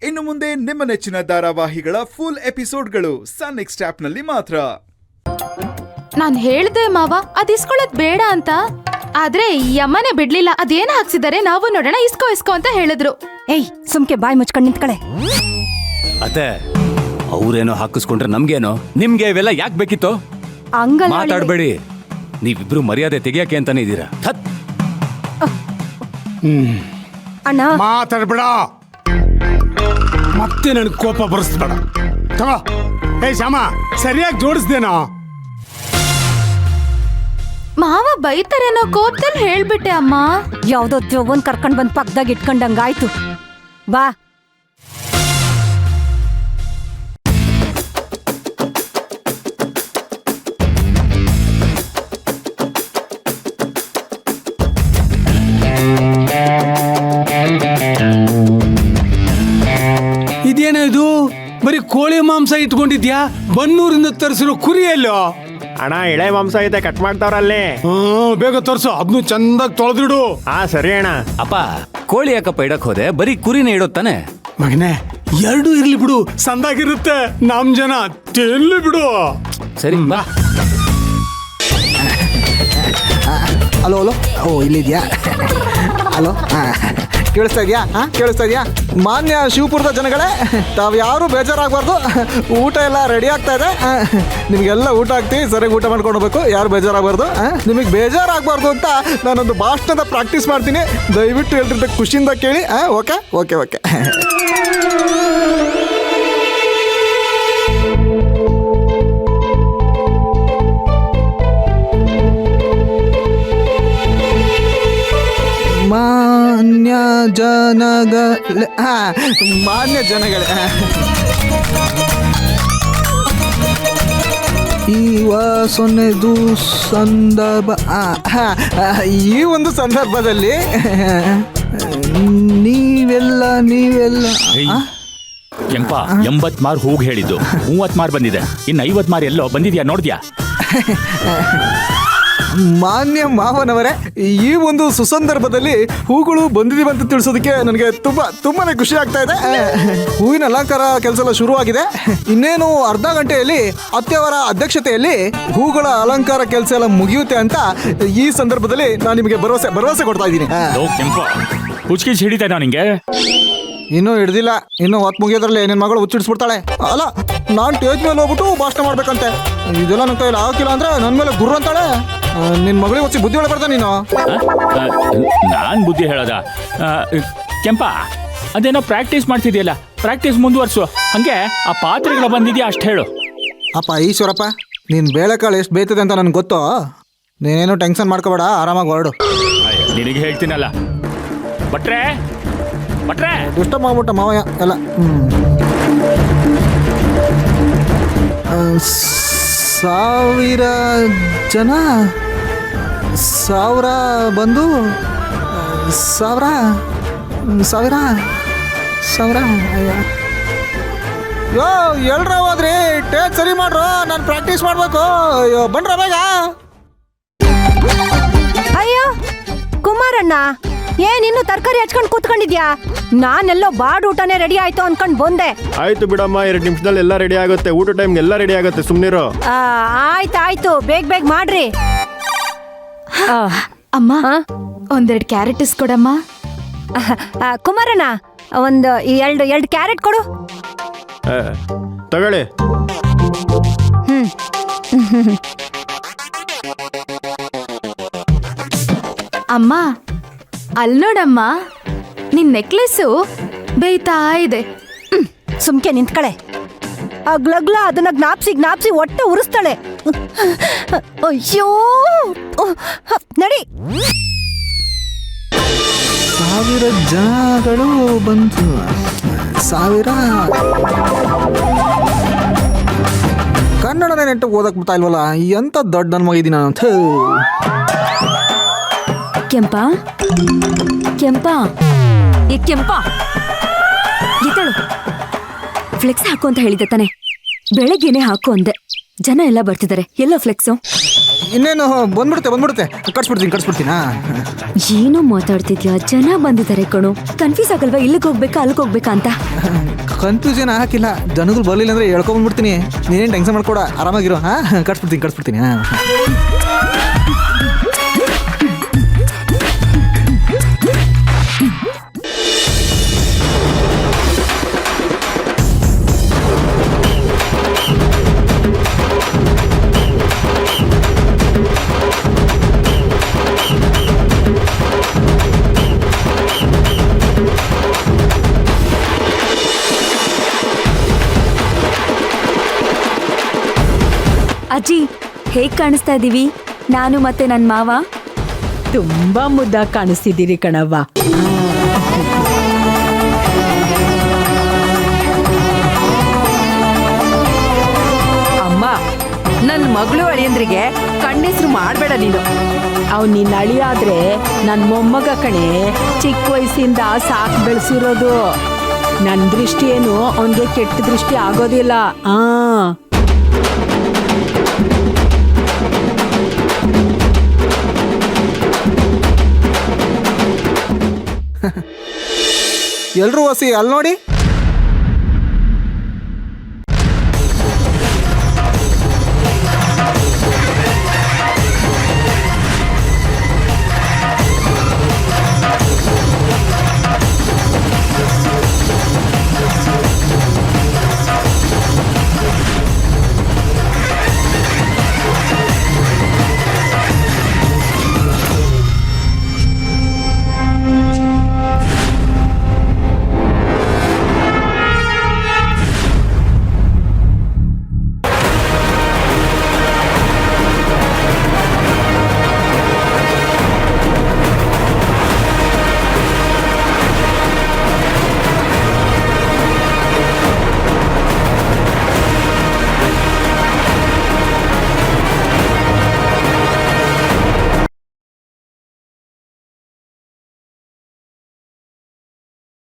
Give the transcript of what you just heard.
ಇನ್ನು ಮುಂದೆ ನಿಮ್ಮ ನೆಚ್ಚಿನ ಧಾರಾವಾಹಿಗಳ ಫುಲ್ ಎಪಿಸೋಡ್ಗಳು ಸನ್ ನೆಕ್ಸ್ಟ್ ಆಪ್ನಲ್ಲಿ ಮಾತ್ರ. ನಾನ್ ಹೇಳ್ದೆ ಮಾವ ಅದಿಸ್ಕೊಳ್ಳೋದ್ ಬೇಡ ಅಂತ, ಆದ್ರೆ ಈ ಅಮ್ಮನೆ ಬಿಡ್ಲಿಲ್ಲ. ಅದೇನ್ ಹಾಕ್ಸಿದಾರೆ ನಾವು ನೋಡೋಣ, ಇಸ್ಕೋ ಅಂತ ಹೇಳಿದ್ರು. ಏಯ್ ಸುಮ್ಕೆ ಬಾಯಿ ಮುಚ್ಕೊಂಡ್ ನಿಂತ್ಕಳೆ. ಅತ್ತೆ ಅವ್ರೇನೋ ಹಾಕಿಸ್ಕೊಂಡ್ರೆ ನಮ್ಗೇನೋ, ನಿಮ್ಗೆ ಇವೆಲ್ಲ ಯಾಕೆ ಬೇಕಿತ್ತು? ಮಾತಾಡ್ಬೇಡಿ, ನೀವಿಬ್ರು ಮರ್ಯಾದೆ ತೆಗಿಯಕ್ಕೆ ಅಂತಾನೆ ಇದೀರಾ. ಅಣ್ಣ ಮಾತಾಡ್ಬೇಡ, ಮತ್ತೆ ನನ್ ಕೋಪ ಬರಿಸ್ಬೇಡ. ತಗೋ ಏ ಶ್ಯಾಮ, ಸರಿಯಾಗಿ ಜೋಡಿಸ್ದೇನೋ? ಮಾವ ಬೈತಾರೇನೋ ಕೋಪದಲ್ಲಿ ಹೇಳ್ಬಿಟ್ಟೆ ಅಮ್ಮ. ಯಾವ್ದೋ ಜೋವನ್ ಕರ್ಕೊಂಡ್ ಬಂದ್ ಪಕ್ಕದಾಗ ಇಟ್ಕೊಂಡಂಗಾಯ್ತು. ಬಾ ಇದೇನ ಇದು? ಬರೀ ಕೋಳಿ ಮಾಂಸ ಇಟ್ಕೊಂಡಿದ್ಯಾ? ಬನ್ನೂರಿಂದ ತರಿಸಿರೋ ಕುರಿ ಎಲ್ಲೋ? ಅಣ್ಣ ಎಳೆ ಮಾಂಸ ಐತೆ, ಕಟ್ ಮಾಡ್ತಾವ್ರಲ್ಲಿ. ಬೇಗ ತರ್ಸು, ಅದನ್ನು ಚಂದಾಗಿ ತೊಳೆದಿಡು. ಸರಿ ಅಣ್ಣ. ಅಪ್ಪ ಕೋಳಿ ಯಾಕಪ್ಪ ಇಡಕ್ ಹೋದೆ? ಬರೀ ಕುರಿನೇ ಇಡೋತ್ತಾನೆ. ಮಗನೇ ಎರಡು ಇರ್ಲಿ ಬಿಡು, ಸಂದಾಗಿರುತ್ತೆ. ನಮ್ ಜನ ತಿನ್ಲಿ ಬಿಡು. ಸರಿ ಬಾ. ಹಲೋ ಹಲೋ, ಓ ಇಲ್ಲಿದ್ಯಾ? ಹಲೋ, ಕೇಳಿಸ್ತಾ ಇದೆಯಾ? ಕೇಳಿಸ್ತಾ ಇದೆಯಾ? ಮಾನ್ಯ ಶಿವಪುರದ ಜನಗಳೇ, ತಾವು ಯಾರು ಬೇಜಾರಾಗಬಾರ್ದು. ಊಟ ಎಲ್ಲ ರೆಡಿ ಆಗ್ತಾ ಇದೆ. ನಿಮಗೆಲ್ಲ ಊಟ ಹಾಕ್ತೀವಿ, ಸರಿಯಾಗಿ ಊಟ ಮಾಡ್ಕೊಂಡು ಹೋಗ್ಬೇಕು. ಯಾರು ಬೇಜಾರಾಗಬಾರ್ದು. ನಿಮಗೆ ಬೇಜಾರಾಗಬಾರ್ದು ಅಂತ ನಾನೊಂದು ಭಾಷಣದ ಪ್ರಾಕ್ಟೀಸ್ ಮಾಡ್ತೀನಿ. ದಯವಿಟ್ಟು ಎಲ್ರಿದ್ದ ಖುಷಿಯಿಂದ ಕೇಳಿ. Okay okay okay. ಮಾನ್ಯ ಜನಗಳೇ, ಮಾನ್ಯ ಜನಗಳೇ, ಸೊನ್ನೆದು ಸಂದರ್ಭ. ಈ ಒಂದು ಸಂದರ್ಭದಲ್ಲಿ ನೀವೆಲ್ಲ ಕೆಂಪ 80 ಮಾರ್ ಹೋಗಿ ಹೇಳಿದ್ದು 30 ಮಾರ್ ಬಂದಿದೆ. ಇನ್ನು 50 ಮಾರ್ ಎಲ್ಲೋ ಬಂದಿದ್ಯಾ? ನೋಡ್ದ್ಯಾ? ಮಾನ್ಯ ಮಾವನವರೇ, ಈ ಒಂದು ಸುಸಂದರ್ಭದಲ್ಲಿ ಹೂಗಳು ಬಂದಿದ್ದೀವಿ ಅಂತ ತಿಳಿಸೋದಕ್ಕೆ ನನಗೆ ತುಂಬಾನೇ ಖುಷಿ ಆಗ್ತಾ ಇದೆ. ಹೂವಿನ ಅಲಂಕಾರ ಕೆಲಸ ಎಲ್ಲ ಶುರುವಾಗಿದೆ. ಇನ್ನೇನು ಅರ್ಧ ಗಂಟೆಯಲ್ಲಿ ಅತ್ತೆಯವರ ಅಧ್ಯಕ್ಷತೆಯಲ್ಲಿ ಹೂಗಳ ಅಲಂಕಾರ ಕೆಲಸ ಎಲ್ಲ ಮುಗಿಯುತ್ತೆ ಅಂತ ಈ ಸಂದರ್ಭದಲ್ಲಿ ನಾನು ನಿಮಗೆ ಭರವಸೆ ಕೊಡ್ತಾ ಇದ್ದೀನಿ. ಕೆಂಪ ಹುಚ್ಕಿ ಹಿಡಿತಾ ನಿಂಗೆ? ಇನ್ನೂ ಹಿಡ್ದಿಲ್ಲ, ಇನ್ನೂ ಹೊತ್ತು ಮುಗಿಯೋದ್ರಲ್ಲಿ ನಿನ್ನ ಮಗಳು ಹುಚ್ಚಿಡಿಸ್ಬಿಡ್ತಾಳೆ. ಅಲ್ಲ, ನಾನು ಸ್ಟೇಜ್ ಮೇಲೆ ಹೋಗ್ಬಿಟ್ಟು ಭಾಷಣ ಮಾಡ್ಬೇಕಂತೆ. ಇದೆಲ್ಲ ನನ್ನ ಕೈಯಲ್ಲಿ ಆಗಿಲ್ಲ ಅಂದ್ರೆ ನನ್ನ ಮೇಲೆ ಗುರು ಅಂತಾಳೆ. ನಿನ್ನ ಮಗಳಿಗೆ ಹೊಚ್ಚಿ ಬುದ್ಧಿ ಒಳ ಬರ್ತಾನೆ ನೀನು. ನಾನ್ ಬುದ್ಧಿ ಹೇಳೋದ? ಕೆಂಪ ಅದೇನೋ ಪ್ರಾಕ್ಟೀಸ್ ಮಾಡ್ತಿದ್ಯಲ್ಲ, ಪ್ರಾಕ್ಟೀಸ್ ಮುಂದುವರ್ಸು. ಹಂಗೆ ಆ ಪಾತ್ರೆಗಳು ಬಂದಿದ್ಯಾ ಅಷ್ಟು ಹೇಳು. ಅಪ್ಪ ಈಶ್ವರಪ್ಪ, ನೀನು ಬೇಳೆಕಾಳು ಎಷ್ಟು ಬೇಯ್ತದೆ ಅಂತ ನನಗೆ ಗೊತ್ತೋ. ನೀನೇನು ಟೆನ್ಷನ್ ಮಾಡ್ಕೋಬೇಡ, ಆರಾಮಾಗಿ ಹೊರಡು. ನಿನಗೆ ಹೇಳ್ತೀನಲ್ಲ. ಬಟ್ರೆ ಡಿಸ್ಟರ್ಬ್ ಮಾಡ್ಬಿಟ್ಟ ಮಾವಯ್ಯ ಎಲ್ಲ. 1000 ಜನ, 1000 ಬಂದು 1000 ಯೋ ಎಲ್ರ ಹೋದ್ರಿ? ಟೇಕ್ ಸರಿ ಮಾಡ್ರು, ನಾನು ಪ್ರಾಕ್ಟೀಸ್ ಮಾಡ್ಬೇಕು. ಬನ್ರ ಬೇಗ. ಅಯ್ಯೋ ಕುಮಾರಣ್ಣ, ಏನಿನ್ನು ತರಕಾರಿ ಹಚ್ಕೊಂಡ್ ಕೂತ್ಕೊಂಡಿದ್ಯಾ? ನಾನೆಲ್ಲೋ ಬಾಡ್ ಊಟನೇ ರೆಡಿ ಆಯ್ತು ಅನ್ಕೊಂಡ್ ಬಂದೆ. ಆಯ್ತು ಬಿಡಮ್ಮ, 2 ನಿಮಿಷದಲ್ಲಿ ಎಲ್ಲ ರೆಡಿ ಆಗುತ್ತೆ. ಊಟ ಟೈಮ್ ಎಲ್ಲ ರೆಡಿ ಆಗುತ್ತೆ, ಸುಮ್ನಿರು. ಆಯ್ತು, ಬೇಗ ಮಾಡ್ರಿ. ಅಮ್ಮ, ಒಂದೆರಡು ಕ್ಯಾರೆಟ್ ಇಸ್ಕೊಡಮ್ಮ. ಕುಮಾರಣ್ಣ, ಒಂದು 2 ಕ್ಯಾರೆಟ್ ಕೊಡು. ತಗೊಳ್ಳಿ. ಅಮ್ಮ ಅಲ್ ನೋಡಮ್ಮ, ನಿನ್ ನೆಕ್ಲೆಸ್ಸು ಬೇಯ್ತಾ ಇದೆ. ಸುಮ್ಕೆ ನಿಂತ್ಕಳೆ. ಅಗ್ಲಗ್ಲ ಅದನ್ನ ಜ್ಞಾಪ್ಸಿ ಹೊಟ್ಟೆ ಉರಿಸ್ತಾಳೆ. ಅಯ್ಯೋ ನಡಿ. 1000 ಜನಗಳು ಬಂತು. 1000 ಕನ್ನಡನೇ ನೆಟ್ಟು ಓದಕ್ ಬಿಡ್ತಾ ಇಲ್ವಲ್ಲ, ಎಂತ ದೊಡ್ಡ ನನ್ನ ಮಗಿದ್ದೀನಿ ನಾನು. ಕೆಂಪ ಎತ್ತಳು. ಫ್ಲೆಕ್ಸ್ ಹಾಕು ಅಂತ ಹೇಳಿದ್ದೆ ತಾನೆ? ಬೆಳಗ್ಗೆನೆ ಹಾಕು ಅಂದೆ. ಜನ ಎಲ್ಲ ಬರ್ತಿದ್ದಾರೆ, ಎಲ್ಲೋ ಫ್ಲೆಕ್ಸು? ಇನ್ನೇನು ಬಂದ್ಬಿಡುತ್ತೆ ಕಟ್ಸ್ಬಿಡ್ತೀನಿ ಏನೋ ಮಾತಾಡ್ತಿದ್ಯಾ? ಜನ ಬಂದಿದ್ದಾರೆ ಕಣು. ಕನ್ಫ್ಯೂಸ್ ಆಗಲ್ವಾ ಇಲ್ಲಿಗೆ ಹೋಗ್ಬೇಕಾ ಅಲ್ಲಿಗೆ ಹೋಗ್ಬೇಕಾ ಅಂತ? ಕನ್ಫ್ಯೂಷನ್ ಹಾಕಿಲ್ಲ, ಜನಗಳು ಬರ್ಲಿಲ್ಲ ಅಂದ್ರೆ ಹೇಳ್ಕೊಂಡ್ಬಿಡ್ತೀನಿ. ನೀನೇನು ಟೆನ್ಷನ್ ಮಾಡ್ಕೊಡ, ಆರಾಮಾಗಿರೋ. ಕಟ್ಸ್ಬಿಡ್ತೀನಿ ಅಜ್ಜಿ, ಹೇಗ್ ಕಾಣಿಸ್ತಾ ಇದೀವಿ ನಾನು ಮತ್ತೆ ನನ್ ಮಾವ? ತುಂಬಾ ಮುದ್ದಾಗಿ ಕಾಣಿಸ್ತಿದ್ದೀರಿ ಕಣವ್ವ. ಅಮ್ಮ, ನನ್ ಮಗಳು ಅಳಿಯಂದ್ರಿಗೆ ಕಣ್ಣೆಸ್ರು ಮಾಡ್ಬೇಡ ನೀನು. ಅವ್ ನಿನ್ನ ಅಳಿಯಾದ್ರೆ ನನ್ ಮೊಮ್ಮಗ ಕಣೆ. ಚಿಕ್ಕ ವಯಸ್ಸಿಂದ ಸಾಕ್ ಬೆಳೆಸಿರೋದು. ನನ್ ದೃಷ್ಟಿ ಏನು ಅವನ್ಗೆ ಕೆಟ್ಟ ದೃಷ್ಟಿ ಆಗೋದಿಲ್ಲ. ಎಲ್ರೂ ಹೊಸಿ ಅಲ್ಲಿ ನೋಡಿ.